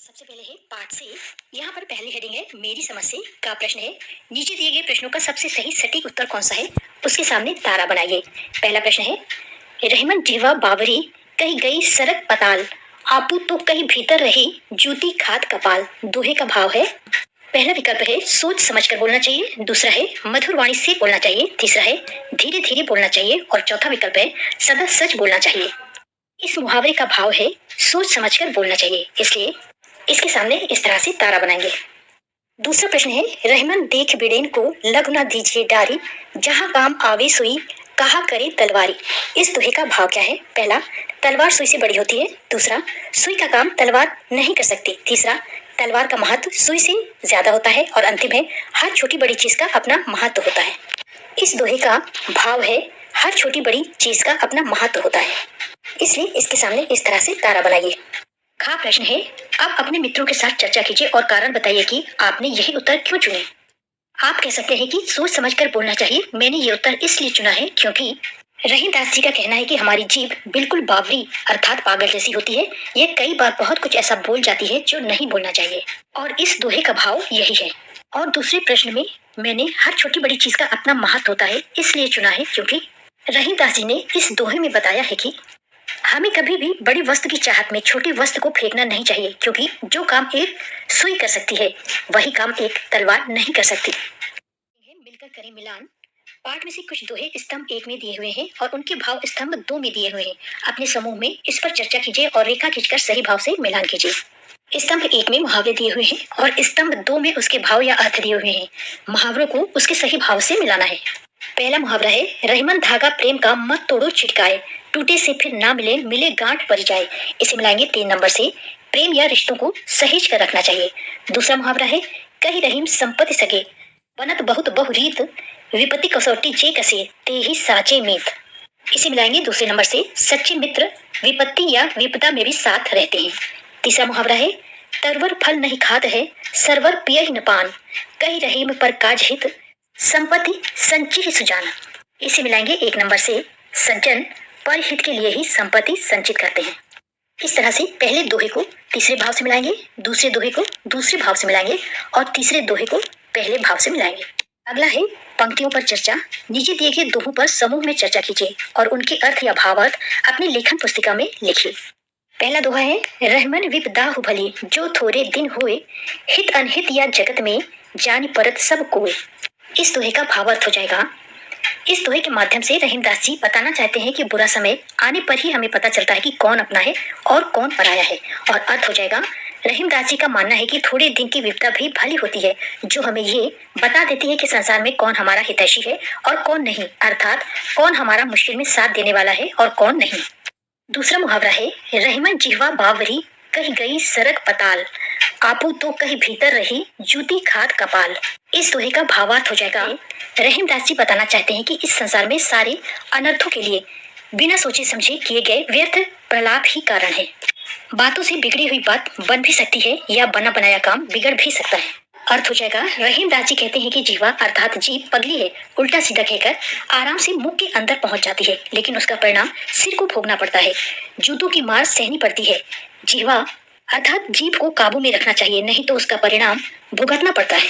सबसे पहले है पाठ से। यहाँ पर पहली हेडिंग है मेरी समझ से का प्रश्न है। नीचे दिए गए प्रश्नों का सबसे सही सटीक उत्तर कौन सा है, उसके सामने तारा बनाइए। पहला प्रश्न है, रहमन जीवा बावरी कहीं गई सरक पताल, आपू तो कहीं भीतर रही जूती खाद कपाल। दोहे का भाव है। पहला विकल्प है सोच समझ कर बोलना चाहिए, दूसरा है मधुर वाणी से बोलना चाहिए, तीसरा है धीरे धीरे बोलना चाहिए और चौथा विकल्प है सदा सच बोलना चाहिए। इस मुहावरे का भाव है सोच समझकर बोलना चाहिए, इसलिए इसके सामने इस तरह से तारा बनाएंगे। दूसरा प्रश्न है, रहमन देख बिडेन को लग ना दीजिए डारी, जहां काम आवे सुई कहा करे तलवारी। इस दोहे का भाव क्या है? पहला, तलवार सुई से बड़ी होती है, दूसरा, सुई का काम तलवार नहीं कर सकती, तीसरा, तलवार का महत्व सुई से ज्यादा होता है और अंतिम है हर छोटी बड़ी चीज का अपना महत्व होता है। इस दोहे का भाव है हर छोटी बड़ी चीज का अपना महत्व होता है, इसलिए इसके सामने इस तरह से तारा बनाइए। खा प्रश्न है, आप अपने मित्रों के साथ चर्चा कीजिए और कारण बताइए कि आपने यही उत्तर क्यों चुने। आप कह सकते हैं कि सोच समझकर बोलना चाहिए, मैंने ये उत्तर इसलिए चुना है क्योंकि रहीमदास जी का कहना है कि हमारी जीभ बिल्कुल बावरी अर्थात पागल जैसी होती है, ये कई बार बहुत कुछ ऐसा बोल जाती है जो नहीं बोलना चाहिए और इस दोहे का भाव यही है। और दूसरे प्रश्न में मैंने हर छोटी बड़ी चीज का अपना महत्व होता है इसलिए चुना है क्योंकि रहीमदास जी ने इस दोहे में बताया है कि हमें कभी भी बड़ी वस्तु की चाहत में छोटी वस्तु को फेंकना नहीं चाहिए, क्योंकि जो काम एक सुई कर सकती है वही काम एक तलवार नहीं कर सकती। मिलकर करें मिलान। पाठ में से कुछ दोहे स्तंभ 1 में दिए हुए हैं और उनके भाव स्तंभ 2 में दिए हुए हैं। अपने समूह में इस पर चर्चा कीजिए और रेखा खींचकर सही भाव से मिलान कीजिए। स्तंभ 1 में मुहावरे दिए हुए हैं और स्तंभ 2 में उसके भाव या अर्थ दिए हुए हैं। मुहावरों को उसके सही भाव से मिलाना है। पहला मुहावरा है, रहमन धागा प्रेम का मत तोड़ो छिटकाए, टूटे से फिर ना मिले मिले गांठ पड़ जाए। इसे मिलाएंगे 3 नंबर से। प्रेम या रिश्तों को सहेज कर रखना चाहिए। दूसरा मुहावरा है, कही रहीम संपत्ति सगे, बनत बहुत बहुरीत, विपत्ति कसौटी जे कसे ते ही साचे मीत। इसे मिलाएंगे दूसरे नंबर से। सच्चे मित्र विपत्ति या विपदा में भी साथ रहते हैं। तीसरा मुहावरा है, तरवर फल नहीं खात है, सरवर पिय ही न पान, कही रहीम पर काज हित, संपत्ति संचि ही सुजान। इसे मिलाएंगे 1 नंबर से। सज्जन पर हित के लिए ही संपत्ति संचित करते हैं। इस तरह से पहले दोहे को तीसरे भाव से मिलाएंगे, दूसरे दोहे को दूसरे भाव से मिलाएंगे और तीसरे दोहे को पहले भाव से मिलाएंगे। अगला है पंक्तियों पर चर्चा। नीचे दिए गए दोहों पर समूह में चर्चा कीजिए और उनके अर्थ या भावार्थ अपनी लेखन पुस्तिका में लिखिए। पहला दोहा है, रहमन विपदा भली जो थोड़े दिन हुए, हित अनहित या जगत में जानी परत सब कोय। इस दोहे का भावार्थ हो जाएगा, इस दोहे के माध्यम से रहीमदास जी बताना चाहते हैं कि बुरा समय आने पर ही हमें पता चलता है कि कौन अपना है और कौन पराया है। और अर्थ हो जाएगा, रहीमदास जी का मानना है कि थोड़े दिन की विपदा भी भली होती है, जो हमें ये बता देती है कि संसार में कौन हमारा हितैषी है और कौन नहीं, अर्थात कौन हमारा मुश्किल में साथ देने वाला है और कौन नहीं। दूसरा मुहावरा है, रहमन जिह्वा बावरी कहीं गई सरक पताल, आपू तो कहीं भीतर रही जूती खाद कपाल। इस दोहे का भावार्थ हो जाएगा, रहीमदास जी बताना चाहते हैं कि इस संसार में सारे अनर्थों के लिए बिना सोचे समझे किए गए व्यर्थ प्रलाप ही कारण है। बातों से बिगड़ी हुई बात बन भी सकती है या बना बनाया काम बिगड़ भी सकता है। अर्थ हो जाएगा, रहीमदास जी कहते हैं कि जीवा अर्थात जीभ पगली है, उल्टा सीधा कहकर आराम से मुंह के अंदर पहुंच जाती है, लेकिन उसका परिणाम सिर को भोगना पड़ता है, जूतों की मार सहनी पड़ती है। जीवा अर्थात जीभ को काबू में रखना चाहिए, नहीं तो उसका परिणाम भुगतना पड़ता है।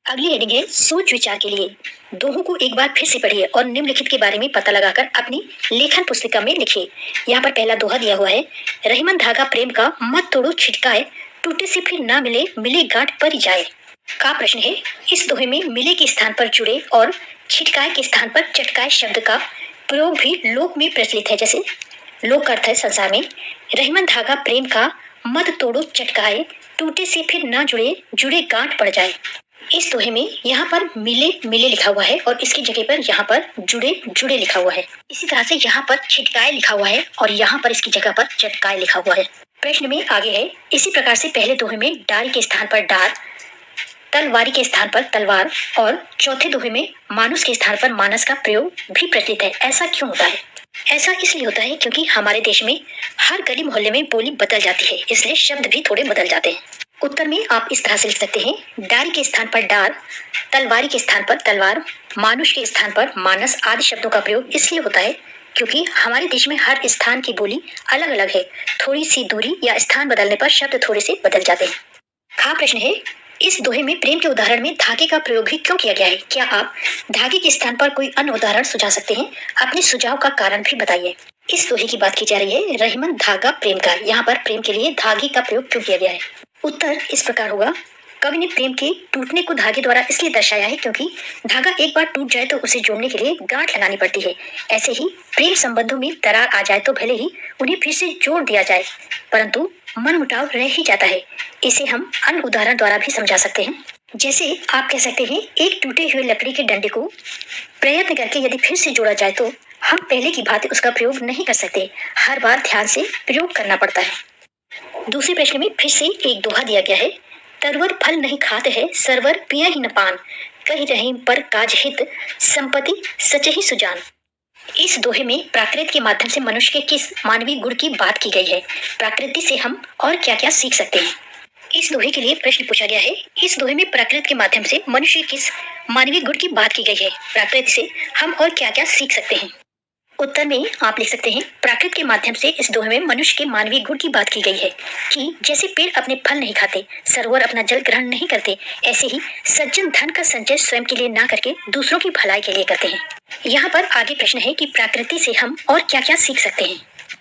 अगली हेडिंग है सोच विचार के लिए। दोहों को एक बार फिर से पढ़िए और निम्नलिखित के बारे में पता लगाकर अपनी लेखन पुस्तिका में लिखिए। यहाँ पर पहला दोहा दिया हुआ है, रहमन धागा प्रेम का मत तोड़ो छिटकाए, टूटे से फिर ना मिले मिले गांठ पर जाए। का प्रश्न है, इस दोहे में मिले के स्थान पर जुड़े और छिटकाए के स्थान पर चटकाए शब्द का प्रयोग भी लोक में प्रचलित है। जैसे लोक अर्थ है संसार में, रहमन धागा प्रेम का मत तोड़ो चटकाए, टूटे से फिर ना जुड़े जुड़े गांठ पड़ जाए। इस दोहे में यहाँ पर मिले मिले लिखा हुआ है और इसकी जगह पर यहाँ पर जुड़े जुड़े लिखा हुआ है। इसी तरह से यहाँ पर छिटकाए लिखा हुआ है और यहाँ पर इसकी जगह पर चटकाए लिखा हुआ है। प्रश्न में आगे है, इसी प्रकार से पहले दोहे में डारी के स्थान पर डार, तलवारी के स्थान पर तलवार और चौथे दोहे में मानुस के स्थान पर मानस का प्रयोग भी प्रचलित है। ऐसा क्यों होता है? ऐसा इसलिए होता है क्योंकि हमारे देश में हर गली मोहल्ले में बोली बदल जाती है, इसलिए शब्द भी थोड़े बदल जाते हैं। उत्तर में आप इस तरह से लिख सकते हैं, डारी के स्थान पर डार, तलवारी के स्थान पर तलवार, मानुष के स्थान पर मानस आदि शब्दों का प्रयोग इसलिए होता है क्योंकि हमारे देश में हर स्थान की बोली अलग अलग है। थोड़ी सी दूरी या स्थान बदलने पर शब्द थोड़े से बदल जाते हैं। खा प्रश्न है, इस दोहे में प्रेम के उदाहरण में धागे का प्रयोग भी क्यों किया गया है? क्या आप धागे के स्थान पर कोई अन्य उदाहरण सुझा सकते हैं? अपने सुझाव का कारण भी बताइए। इस दोहे की बात की जा रही है रहीमन धागा प्रेम का। यहाँ पर प्रेम के लिए धागे का प्रयोग क्यों किया गया है? उत्तर इस प्रकार होगा, कवि ने प्रेम के टूटने को धागे द्वारा इसलिए दर्शाया है क्योंकि धागा एक बार टूट जाए तो उसे जोड़ने के लिए गांठ लगानी पड़ती है। ऐसे ही प्रेम संबंधों में दरार आ जाए तो भले ही उन्हें फिर से जोड़ दिया जाए, परंतु मनमुटाव रह ही जाता है। इसे हम अन्य उदाहरण द्वारा भी समझा सकते हैं। जैसे आप कह सकते हैं, एक टूटे हुए लकड़ी के डंडे को प्रयत्न करके यदि फिर से जोड़ा जाए तो हम पहले की भांति उसका प्रयोग नहीं कर सकते, हर बार ध्यान से प्रयोग करना पड़ता है। दूसरे प्रश्न में फिर से एक दोहा दिया गया है, तरवर फल नहीं खाते है, सरवर पिया ही न पान, कही रहीम पर काज हित, संपत्ति सच ही सुजान। इस दोहे में प्राकृत के माध्यम से मनुष्य के किस मानवीय गुण की बात की गई है? प्रकृति से हम और क्या क्या सीख सकते हैं? इस दोहे के लिए प्रश्न पूछा गया है, इस दोहे में प्राकृत के माध्यम से मनुष्य के किस मानवीय गुण की बात की गई है? प्रकृति से हम और क्या क्या सीख सकते हैं? उत्तर में आप लिख सकते हैं, प्राकृत के माध्यम से इस दोहे में मनुष्य के मानवीय गुण की बात की गई है कि जैसे पेड़ अपने फल नहीं खाते, सरोवर अपना जल ग्रहण नहीं करते, ऐसे ही सज्जन धन का संचय स्वयं के लिए ना करके दूसरों की भलाई के लिए करते हैं। यहाँ पर आगे प्रश्न है कि प्रकृति से हम और क्या क्या सीख सकते हैं?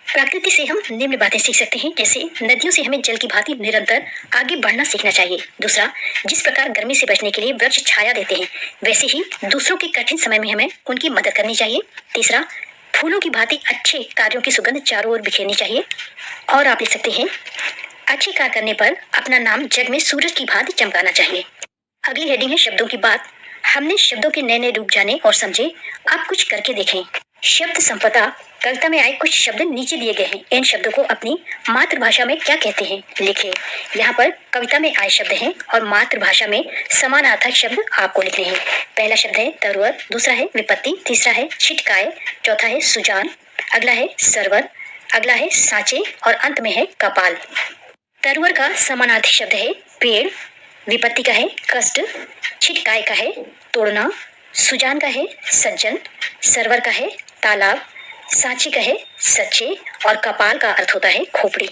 प्रकृति से हम निम्न बातें सीख सकते हैं, जैसे नदियों से हमें जल की भांति निरंतर आगे बढ़ना सीखना चाहिए। दूसरा, जिस प्रकार गर्मी से बचने के लिए वृक्ष छाया देते हैं, वैसे ही दूसरों के कठिन समय में हमें उनकी मदद करनी चाहिए। तीसरा, फूलों की भांति अच्छे कार्यों की सुगंध चारों ओर बिखेरनी चाहिए। और आप लिख सकते हैं, अच्छे कार्य करने पर अपना नाम जग में सूरज की भांति चमकाना चाहिए। अगली हेडिंग है शब्दों की बात। हमने शब्दों के नए नए रूप जाने और समझे, अब कुछ करके देखें। शब्द संपदा कविता में आए कुछ शब्द नीचे दिए गए हैं। इन शब्दों को अपनी मातृभाषा में क्या कहते हैं, लिखें। यहाँ पर कविता में आए शब्द हैं और मातृभाषा में समानार्थक शब्द आपको लिखने हैं। पहला शब्द है तरवर, दूसरा है विपत्ति, तीसरा है छिटकाए, चौथा है सुजान, अगला है सरवर, अगला है सांचे और अंत में है कपाल। तरवर का समानार्थी शब्द है पेड़, विपत्ति का है कष्ट, छिटकाए का है तोड़ना, सुजान का है सज्जन, सरवर का है तालाब, सांचे का है सच्चे और कपाल का अर्थ होता है खोपड़ी।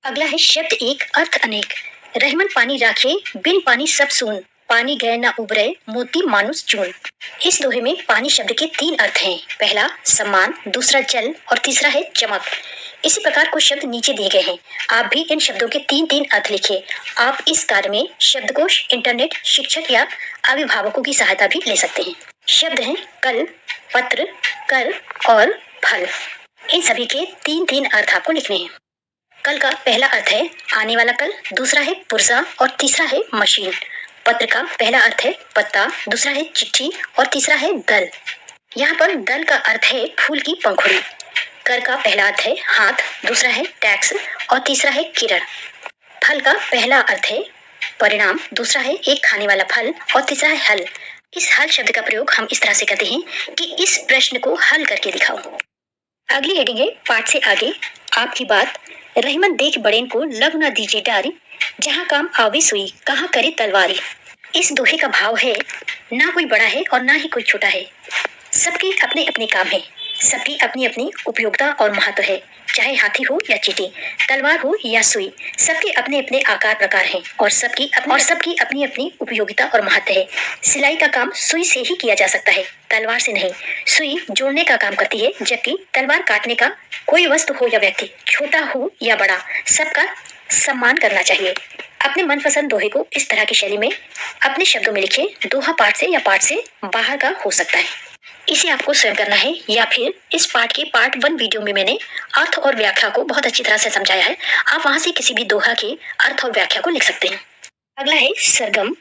अगला है शब्द एक अर्थ अनेक। रहमन पानी राखे, बिन पानी सब सून, पानी गए न उबरे, मोती मानुस चून। इस दोहे में पानी शब्द के 3 अर्थ हैं। पहला सम्मान, दूसरा जल और तीसरा है चमक। इसी प्रकार कुछ शब्द नीचे दिए गए हैं। आप भी इन शब्दों के 3-3 अर्थ लिखिए। आप इस कार्य में शब्दकोश, इंटरनेट, शिक्षक या अभिभावकों की सहायता भी ले सकते हैं। शब्द हैं कल, पत्र, कर और फल। इन सभी के 3-3 अर्थ आपको लिखने हैं। कल का पहला अर्थ है आने वाला कल, दूसरा है पुर्जा और तीसरा है मशीन। पत्र का पहला अर्थ है पत्ता, दूसरा है चिट्ठी और तीसरा है दल। यहाँ पर दल का अर्थ है फूल की पंखुड़ी। कर का पहला अर्थ है हाथ, दूसरा है टैक्स और तीसरा है किरण। फल का पहला अर्थ है परिणाम, दूसरा है एक खाने वाला फल और तीसरा है हल। इस हल शब्द का प्रयोग हम इस तरह से करते हैं कि इस प्रश्न को हल करके दिखाओ। अगली हेडिंग है पाठ से आगे आपकी बात। रहमन देख बड़ेन को लग न दीजिए डारी, जहाँ काम आवे सुई कहाँ करे तलवारी। इस दोहे का भाव है, ना कोई बड़ा है और ना ही कोई छोटा है, सबके अपने अपने काम है, सबकी अपनी अपनी उपयोगिता और महत्व है। चाहे हाथी हो या चींटी, तलवार हो या सुई, सबके अपने अपने आकार प्रकार हैं और सबकी अपनी अपनी उपयोगिता और महत्व है। सिलाई का काम सुई से ही किया जा सकता है, तलवार से नहीं। सुई जोड़ने का काम करती है, जबकि तलवार काटने का। कोई वस्तु हो या व्यक्ति, छोटा हो या बड़ा, सबका सम्मान करना चाहिए। अपने मनपसंद दोहे को इस तरह की शैली में अपने शब्दों में लिखिए। दोहा पाठ से या पाठ से बाहर का हो सकता है, इसे आपको स्वयं करना है, या फिर इस पाठ के पार्ट 1 वीडियो में मैंने अर्थ और व्याख्या को बहुत अच्छी तरह से समझाया है। आप वहां से किसी भी दोहा के अर्थ और व्याख्या को लिख सकते हैं। अगला है सरगम।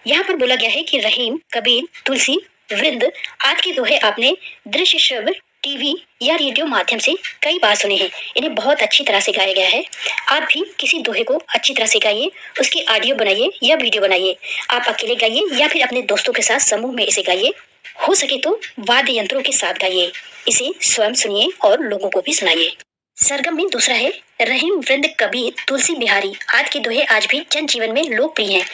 यहाँ पर बोला गया है कि रहीम, कबीर, तुलसी, वृंद आदि के दोहे आपने दृश्य श्रव्य, टीवी या रेडियो माध्यम से कई बार सुने हैं। इन्हें बहुत अच्छी तरह से गाया गया है। आप भी किसी दोहे को अच्छी तरह से गाइए, उसकी ऑडियो बनाइए या वीडियो बनाइए। आप अकेले गाइए या फिर अपने दोस्तों के साथ समूह में इसे गाइए। हो सके तो वाद्य यंत्रों के साथ गाइए। इसे स्वयं सुनिए और लोगों को भी सुनाइए। सरगम में दूसरा है रहीम, वृंद, कबीर, तुलसी, बिहारी आदि के दोहे आज भी जन जीवन में लोकप्रिय हैं।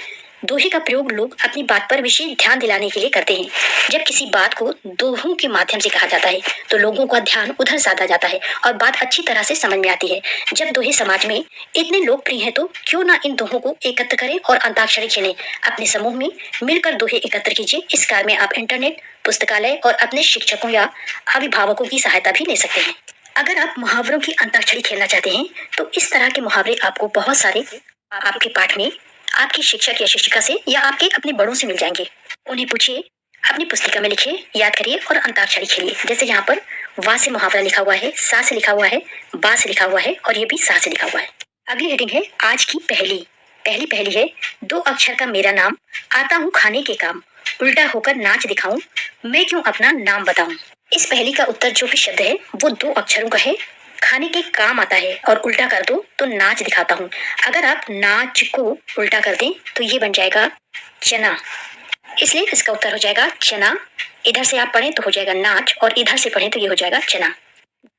दोहे का प्रयोग लोग अपनी बात पर विशेष ध्यान दिलाने के लिए करते हैं। जब किसी बात को दोहों के माध्यम से कहा जाता है तो लोगों का ध्यान उधर ज्यादा जाता है और बात अच्छी तरह से समझ में आती है। जब दोहे समाज में इतने लोकप्रिय हैं तो क्यों ना इन दोहों को एकत्र करें और अंताक्षरी खेलें। अपने समूह में मिलकर दोहे एकत्र कीजिए। इस कार्य में आप इंटरनेट, पुस्तकालय और अपने शिक्षकों या अभिभावकों की सहायता भी ले सकते हैं। अगर आप मुहावरों की अंताक्षरी खेलना चाहते हैं तो इस तरह के मुहावरे आपको बहुत सारे आपके पाठ में आपकी शिक्षक या शिक्षिका से या आपके अपने बड़ों से मिल जाएंगे। उन्हें पूछिए, अपनी पुस्तिका में लिखिए, याद करिए और अंताक्षरी खेलिए। जैसे यहाँ पर वा से मुहावरा लिखा हुआ है, सा से लिखा हुआ है, बा से लिखा हुआ है और ये भी सा से लिखा हुआ है। अगली हेडिंग है आज की पहली। पहली है, 2 अक्षर का मेरा नाम, आता हूँ खाने के काम, उल्टा होकर नाच दिखाऊं, मैं क्यों अपना नाम बताऊं। इस पहली का उत्तर जो भी शब्द है वो 2 अक्षरों का है, खाने के काम आता है और उल्टा कर दो तो नाच दिखाता हूँ। अगर आप नाच को उल्टा कर दें तो ये बन जाएगा चना, इसलिए इसका उत्तर हो जाएगा चना। इधर से आप पढ़ें तो हो जाएगा नाच और इधर से पढ़ें तो ये हो जाएगा चना।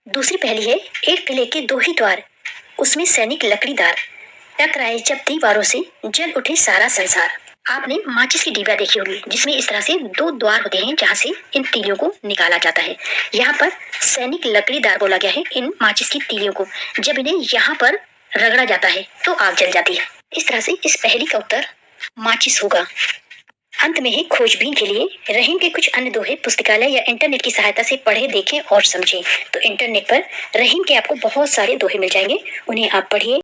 दूसरी पहली है, एक किले के 2 ही द्वार, उसमें सैनिक लकड़ीदार, टकराए जब दीवारों से जल उठे सारा संसार। आपने माचिस की डिबिया देखी होगी जिसमें इस तरह से 2 द्वार होते हैं जहाँ से इन तीलियों को निकाला जाता है। यहाँ पर सैनिक लकड़ीदार बोला गया है इन माचिस की तीलियों को। जब इन्हें यहाँ पर रगड़ा जाता है तो आग जल जाती है। इस तरह से इस पहली का उत्तर माचिस होगा। अंत में है खोजबीन के लिए रहीम के कुछ अन्य दोहे पुस्तकालय या इंटरनेट की सहायता से पढ़े, देखें और समझें। तो इंटरनेट पर रहीम के आपको बहुत सारे दोहे मिल जाएंगे, उन्हें आप पढ़िए।